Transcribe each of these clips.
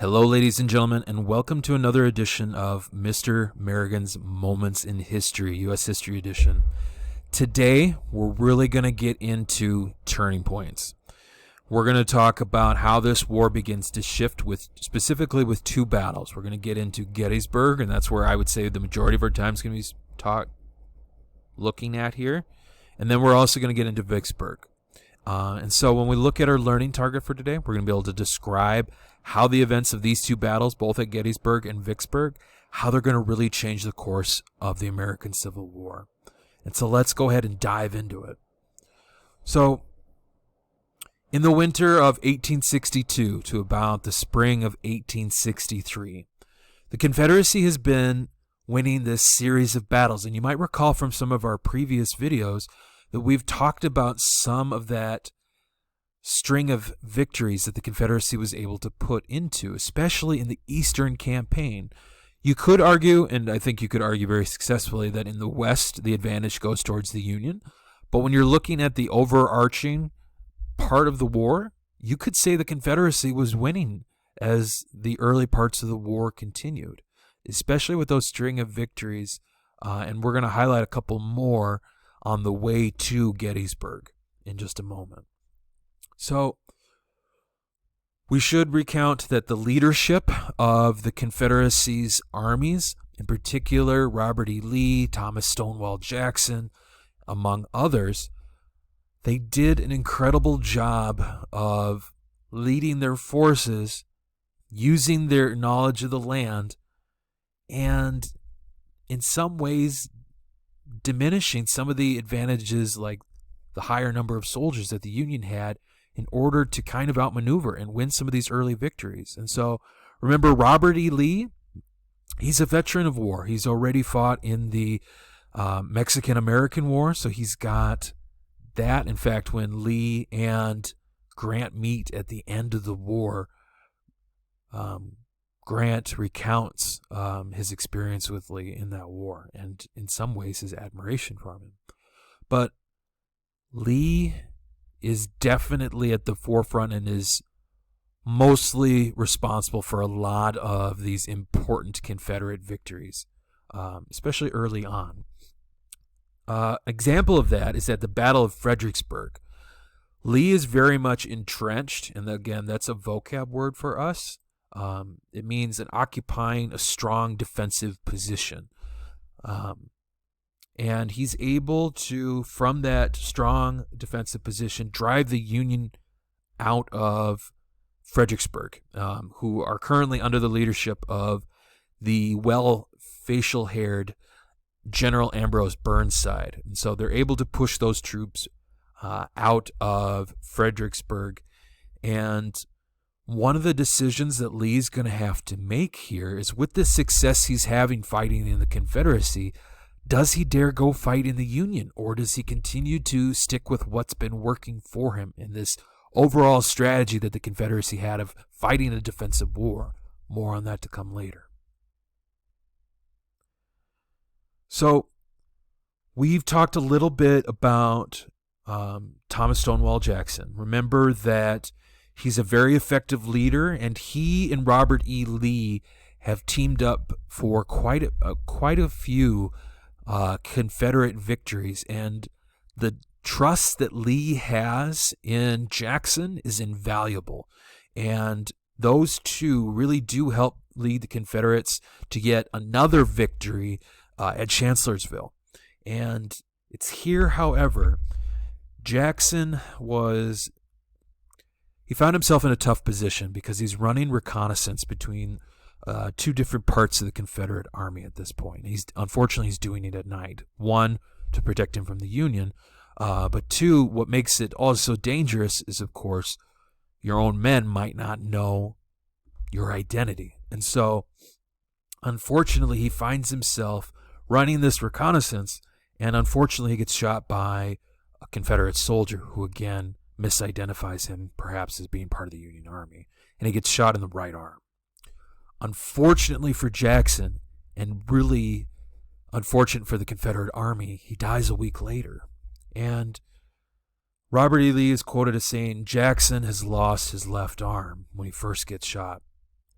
Hello, ladies and gentlemen, and welcome to another edition of Mr. Merrigan's Moments in History, U.S. History Edition. Today, we're really going to get into turning points. We're going to talk about how this war begins to shift, specifically with two battles. We're going to get into Gettysburg, and that's where I would say the majority of our time is going to be looking at here. And then we're also going to get into Vicksburg. And so when we look at our learning target for today, we're going to be able to describe how the events of these two battles, both at Gettysburg and Vicksburg, how they're going to really change the course of the American Civil War. And so let's go ahead and dive into it. So in the winter of 1862 to about the spring of 1863, the Confederacy has been winning this series of battles. And you might recall from some of our previous videos that we've talked about some of that string of victories that the Confederacy was able to put into, especially in the Eastern Campaign. You could argue, and I think you could argue very successfully, that in the West, the advantage goes towards the Union. But when you're looking at the overarching part of the war, you could say the Confederacy was winning as the early parts of the war continued, especially with those string of victories. And we're going to highlight a couple more on the way to Gettysburg in just a moment. So we should recount that the leadership of the Confederacy's armies, in particular Robert E. Lee, Thomas Stonewall Jackson, among others, they did an incredible job of leading their forces, using their knowledge of the land, and in some ways diminishing some of the advantages like the higher number of soldiers that the Union had in order to kind of outmaneuver and win some of these early victories. And so remember Robert E. Lee, he's a veteran of war. He's already fought in the Mexican-American War, so he's got that. In fact, when Lee and Grant meet at the end of the war, Grant recounts his experience with Lee in that war and in some ways his admiration for him. But Lee is definitely at the forefront and is mostly responsible for a lot of these important Confederate victories, especially early on. Example of that is at the Battle of Fredericksburg. Lee is very much entrenched, and again, that's a vocab word for us. It means occupying a strong defensive position. And he's able to, from that strong defensive position, drive the Union out of Fredericksburg, who are currently under the leadership of the facial-haired General Ambrose Burnside. And so they're able to push those troops out of Fredericksburg. And one of the decisions that Lee's going to have to make here is, with the success he's having fighting in the Confederacy, does he dare go fight in the Union, or does he continue to stick with what's been working for him in this overall strategy that the Confederacy had of fighting a defensive war? More on that to come later. So we've talked a little bit about Thomas Stonewall Jackson. Remember that he's a very effective leader, and he and Robert E. Lee have teamed up for quite a few Confederate victories, and the trust that Lee has in Jackson is invaluable. And those two really do help lead the Confederates to yet another victory at Chancellorsville. And it's here, however, Jackson he found himself in a tough position because he's running reconnaissance between two different parts of the Confederate Army at this point. Unfortunately, he's doing it at night. One, to protect him from the Union, but two, what makes it also dangerous is, of course, your own men might not know your identity. And so, unfortunately, he finds himself running this reconnaissance, and unfortunately, he gets shot by a Confederate soldier who, again, misidentifies him perhaps as being part of the Union Army, and he gets shot in the right arm. Unfortunately for Jackson, and really unfortunate for the Confederate Army, he dies a week later. And Robert E. Lee is quoted as saying, "Jackson has lost his left arm," when he first gets shot.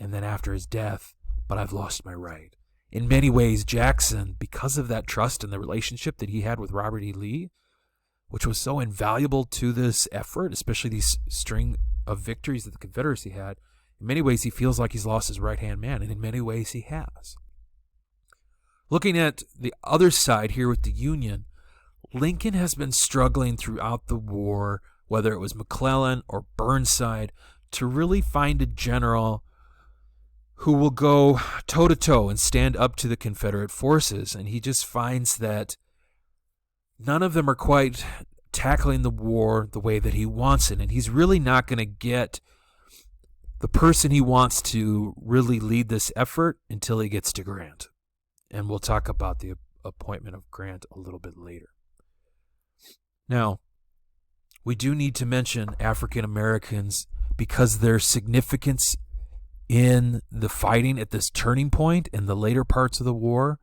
and then after his death, but I've lost my right. In many ways, Jackson, because of that trust and the relationship that he had with Robert E. Lee, which was so invaluable to this effort, especially these string of victories that the Confederacy had, in many ways he feels like he's lost his right-hand man, and in many ways he has. Looking at the other side here with the Union, Lincoln has been struggling throughout the war, whether it was McClellan or Burnside, to really find a general who will go toe-to-toe and stand up to the Confederate forces. And he just finds that none of them are quite tackling the war the way that he wants it. And he's really not going to get the person he wants to really lead this effort until he gets to Grant. And we'll talk about the appointment of Grant a little bit later. Now, we do need to mention African Americans because their significance in the fighting at this turning point in the later parts of the war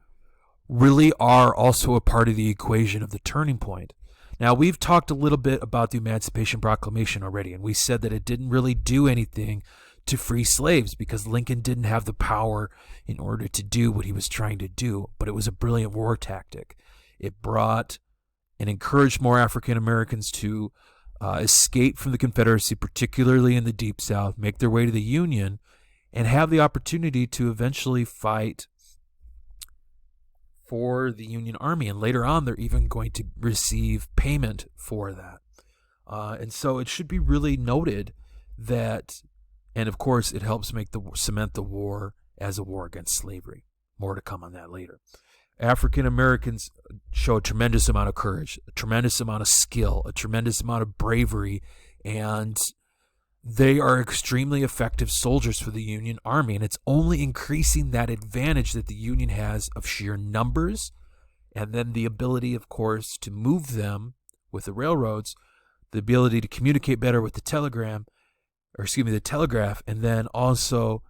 really are also a part of the equation of the turning point. Now, we've talked a little bit about the Emancipation Proclamation already, and we said that it didn't really do anything to free slaves because Lincoln didn't have the power in order to do what he was trying to do, but it was a brilliant war tactic. It brought and encouraged more African Americans to escape from the Confederacy, particularly in the Deep South, make their way to the Union, and have the opportunity to eventually fight for the Union Army. And later on, they're even going to receive payment for that. And so it should be really noted that, and of course, it helps cement the war as a war against slavery. More to come on that later. African Americans show a tremendous amount of courage, a tremendous amount of skill, a tremendous amount of bravery, and they are extremely effective soldiers for the Union Army, and it's only increasing that advantage that the Union has of sheer numbers, and then the ability, of course, to move them with the railroads, the ability to communicate better with the telegraph, and then also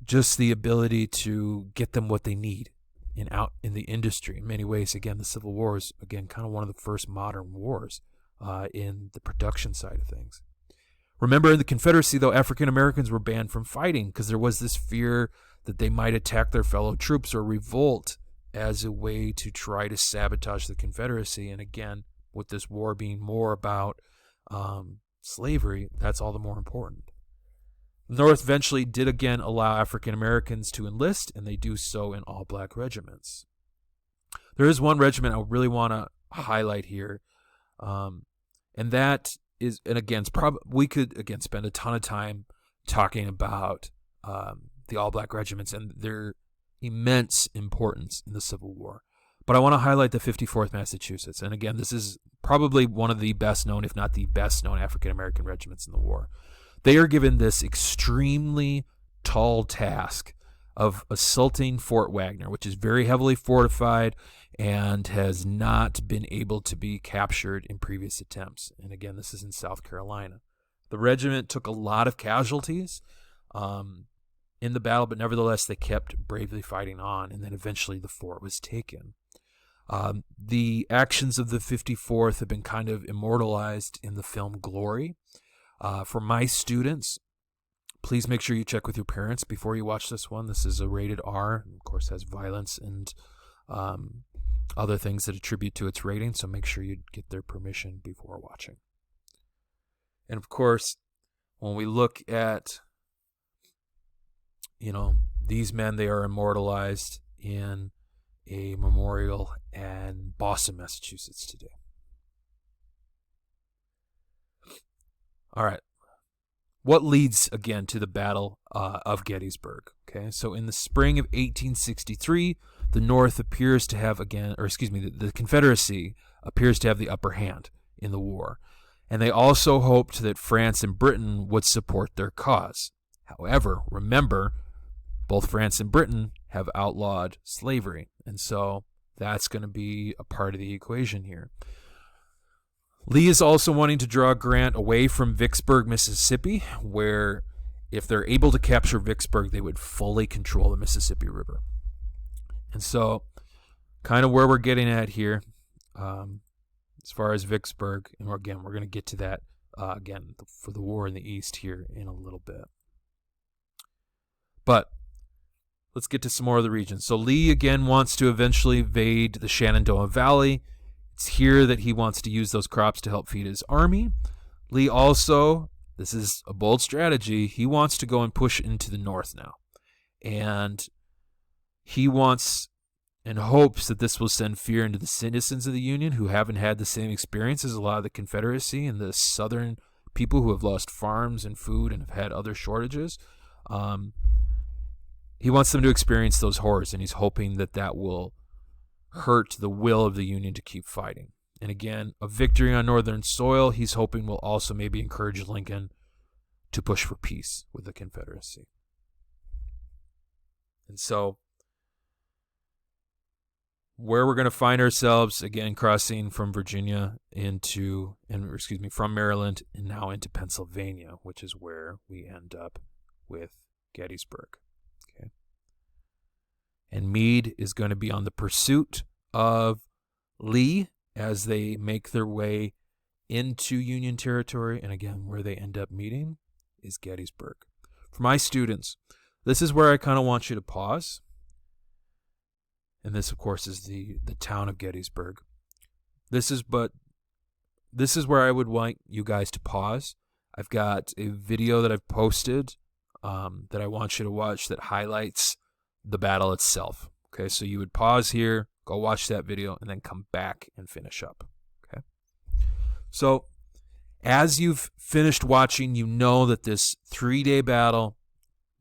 just the ability to get them what they need out in the industry. In many ways, again, the Civil War is, again, kind of one of the first modern wars in the production side of things. Remember, in the Confederacy, though, African Americans were banned from fighting because there was this fear that they might attack their fellow troops or revolt as a way to try to sabotage the Confederacy. And again, with this war being more about slavery, that's all the more important. The North eventually did again allow African Americans to enlist, and they do so in all black regiments. There is one regiment I really want to highlight here, and that is, and again, we could again spend a ton of time talking about the all black regiments and their immense importance in the Civil War. But I want to highlight the 54th Massachusetts. And again, this is probably one of the best known, if not the best known, African American regiments in the war. They are given this extremely tall task of assaulting Fort Wagner, which is very heavily fortified and has not been able to be captured in previous attempts. And again, this is in South Carolina. The regiment took a lot of casualties in the battle, but nevertheless, they kept bravely fighting on, and then eventually the fort was taken. The actions of the 54th have been kind of immortalized in the film Glory. For my students, please make sure you check with your parents before you watch this one. This is a rated R, and of course has violence and other things that attribute to its rating, so make sure you get their permission before watching. And of course, when we look at, these men, they are immortalized in a memorial in Boston, Massachusetts today. All right. What leads, again, to the Battle of Gettysburg? Okay, so in the spring of 1863, the North appears to have the Confederacy appears to have the upper hand in the war. And they also hoped that France and Britain would support their cause. However, remember, both France and Britain have outlawed slavery. And so that's going to be a part of the equation here. Lee is also wanting to draw Grant away from Vicksburg, Mississippi, where if they're able to capture Vicksburg, they would fully control the Mississippi River. And so kind of where we're getting at here as far as Vicksburg, and again, we're going to get to that again for the war in the East here in a little bit. let's get to some more of the regions. So Lee again wants to eventually invade the Shenandoah Valley. It's here that he wants to use those crops to help feed his army. Lee also, this is a bold strategy, he wants to go and push into the north now. And he wants and hopes that this will send fear into the citizens of the Union who haven't had the same experience as a lot of the Confederacy and the southern people who have lost farms and food and have had other shortages. He wants them to experience those horrors, and he's hoping that that will hurt the will of the Union to keep fighting. And again, a victory on northern soil, he's hoping will also maybe encourage Lincoln to push for peace with the Confederacy. And so, where we're going to find ourselves, again, crossing from Virginia from Maryland and now into Pennsylvania, which is where we end up with Gettysburg. Okay. And Meade is going to be on the pursuit of Lee as they make their way into Union territory. And again, where they end up meeting is Gettysburg. For my students, this is where I kind of want you to pause. And this, of course, is the town of Gettysburg. This is where I would want you guys to pause. I've got a video that I've posted that I want you to watch that highlights the battle itself. Okay, so you would pause here, go watch that video, and then come back and finish up. Okay. So as you've finished watching, you know that this 3-day battle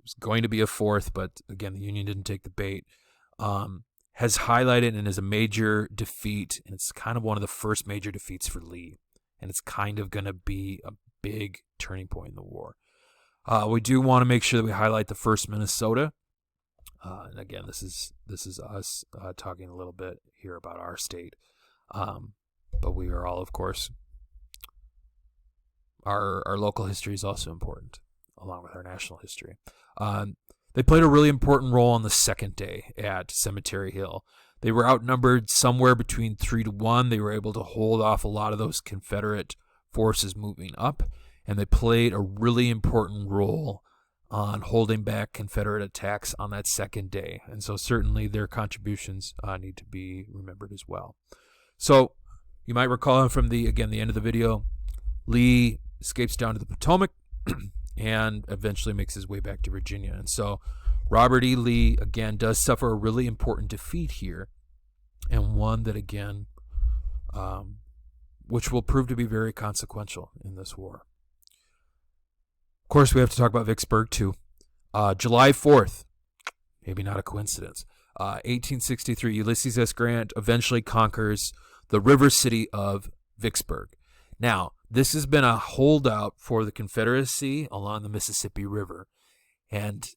was going to be a fourth, but again, the Union didn't take the bait. Has highlighted and is a major defeat, and it's kind of one of the first major defeats for Lee, and it's kind of going to be a big turning point in the war. We do want to make sure that we highlight the 1st Minnesota, and again, this is us talking a little bit here about our state, but we are all, of course, our local history is also important, along with our national history. They played a really important role on the 2nd day at Cemetery Hill. They were outnumbered somewhere between 3 to 1. They were able to hold off a lot of those Confederate forces moving up, and they played a really important role on holding back Confederate attacks on that 2nd day. And so certainly their contributions need to be remembered as well. So you might recall from the end of the video, Lee escapes down to the Potomac and eventually makes his way back to Virginia. And so Robert E. Lee, again, does suffer a really important defeat here, and one that, again, which will prove to be very consequential in this war. Of course, we have to talk about Vicksburg, too. July 4th, maybe not a coincidence, 1863, Ulysses S. Grant eventually conquers the river city of Vicksburg. Now, this has been a holdout for the Confederacy along the Mississippi River. And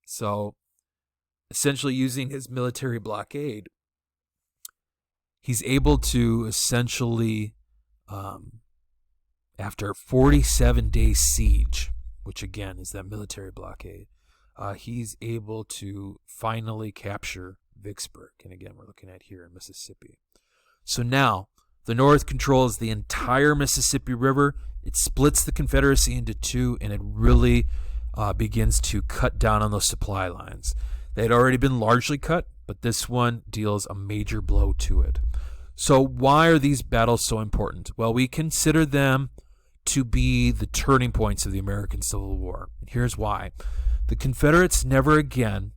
so, essentially using his military blockade, he's able to essentially, after a 47-day siege, which again is that military blockade, he's able to finally capture Vicksburg. And again, we're looking at here in Mississippi. So now, the North controls the entire Mississippi River. It splits the Confederacy into two, and it really begins to cut down on those supply lines. They had already been largely cut, but this one deals a major blow to it. So why are these battles so important? Well, we consider them to be the turning points of the American Civil War. And here's why. The Confederates never again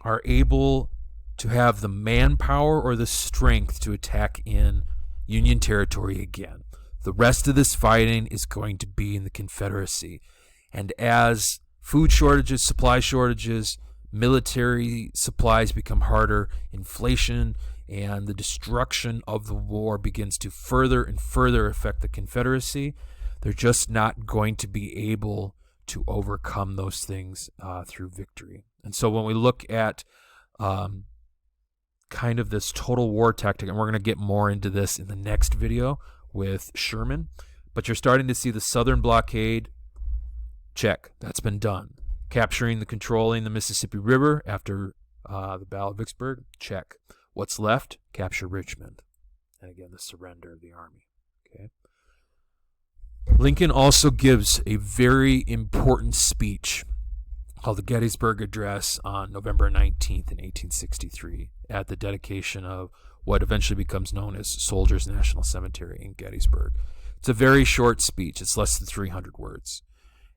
are able to have the manpower or the strength to attack in Union territory again. The rest of this fighting is going to be in the Confederacy. And as food shortages, supply shortages, military supplies become harder, inflation and the destruction of the war begins to further and further affect the Confederacy, they're just not going to be able to overcome those things through victory. And so when we look at kind of this total war tactic, and we're going to get more into this in the next video with Sherman, but you're starting to see the Southern blockade. Check, that's been done. Capturing controlling the Mississippi River after the Battle of Vicksburg. Check. What's left? Capture Richmond. And again, the surrender of the army. Okay. Lincoln also gives a very important speech called the Gettysburg Address on November 19th in 1863 at the dedication of what eventually becomes known as Soldiers National Cemetery in Gettysburg. It's a very short speech. It's less than 300 words.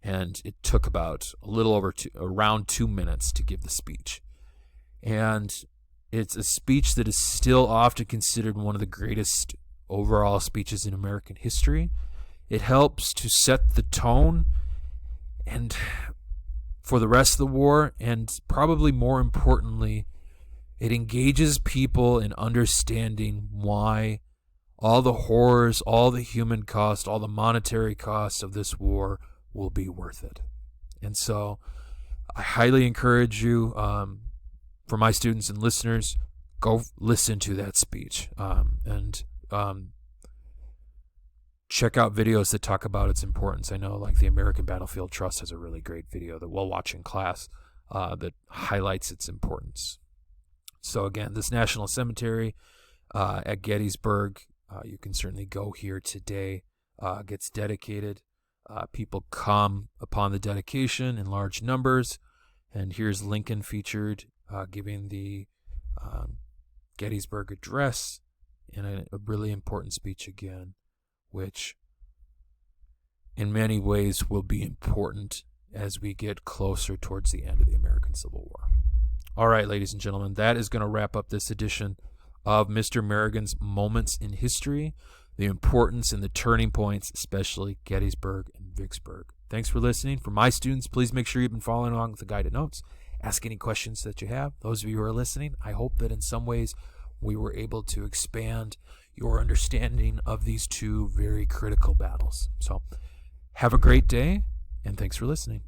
And it took about around 2 minutes to give the speech. And it's a speech that is still often considered one of the greatest overall speeches in American history. It helps to set the tone and for the rest of the war, and probably more importantly, it engages people in understanding why all the horrors, all the human cost, all the monetary cost of this war will be worth it. And so I highly encourage you, for my students and listeners, go listen to that speech and check out videos that talk about its importance. I know like the American Battlefield Trust has a really great video that we'll watch in class that highlights its importance. So again, this National Cemetery at Gettysburg, you can certainly go here today, gets dedicated. People come upon the dedication in large numbers, and here's Lincoln featured giving the Gettysburg Address in a really important speech again, which in many ways will be important as we get closer towards the end of the American Civil War. All right, ladies and gentlemen, that is going to wrap up this edition of Mr. Merrigan's Moments in History, the importance and the turning points, especially Gettysburg and Vicksburg. Thanks for listening. For my students, please make sure you've been following along with the guided notes. Ask any questions that you have. Those of you who are listening, I hope that in some ways we were able to expand your understanding of these two very critical battles. So have a great day, and thanks for listening.